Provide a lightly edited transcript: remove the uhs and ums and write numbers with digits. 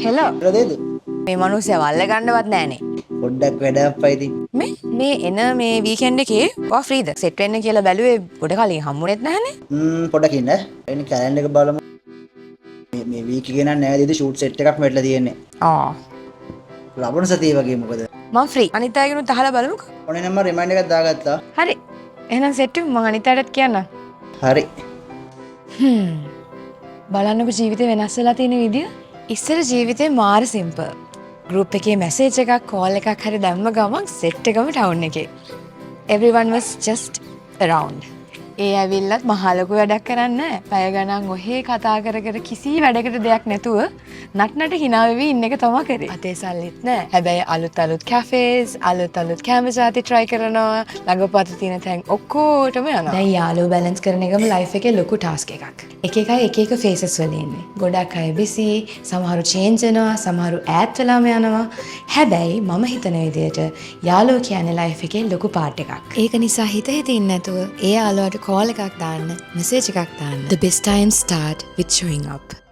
Hello රදේද මේ මිනිස්සයා වල්ල ගන්නවත් නෑනේ. පොඩ්ඩක් වැඩක් පයිති මේ එන මේ වීකෙන්ඩ් එකේ ඔයා ෆ්‍රීද? සෙට් වෙන්න කියලා බැලුවේ පොඩ කලින් හම්බුනේත් නැහනේ. පොඩ්ඩක් ඉන්න එන්න කැලෙන්ඩර් එක බලමු මේ වීක් එකේ නම් නෑ දෙද ෂූට් සෙට් එකක් මෙట్లా තියෙන්නේ ආ ලබන සතිය වගේ මොකද මම ෆ්‍රී. අනිත් අයගෙනුත් අහලා බලමුකෝ. ඔනේ නම් මම රිමයින්ඩර් එකක් දාගත්තා හරි. එහෙනම් සෙට් වෙමු. මම අනිත් අයටත් කියන්නම්. හරි බලන්නකො ජීවිතේ වෙනස් වෙලා තියෙන විදිය. ඉස්සර ජීවිතේ මාර සිම්පල්. ගෲප් එකේ මැසේජ් එකක් කෝල් එකක් හරි දැම්ම ගමන් සෙට් එකම ටවුන් එකේ. Everyone was just around. ඒ ඇවිල්ලත් මහ ලොකු වැඩක් කරන්නේ නැහැ. පැය ගණන් ඔහේ කතා කර කර කිසි වැඩකට දෙයක් නැතුව නටනට hina වෙවි ඉන්න එක තමයි කරේ. අතේ සල්ලිත් නැහැ. හැබැයි අලුත් කැෆේස්, අලුත් කැමරාති try කරනවා. ළඟපත තියෙන තැන් ඔක්කොටම යනවා. දැන් යාළුවෝ බැලන්ස් කරන එකම ලයිෆ් එකේ ලොකු ටාස්ක් එකක්. එක එක ෆේසස් වල ඉන්නේ. ගොඩක් අය busy, සමහරු change වෙනවා, සමහරු ඈත් වෙලාම යනවා. හැබැයි මම හිතන විදිහට යාළුවෝ කියන්නේ ලයිෆ් එකේ ලොකු පාර්ට් එකක්. ඒක නිසා හිත ඉන්න නැතුව ඒ යාළුවාට call එකක් දාන්න, message එකක් දාන්න. The best times start with showing up.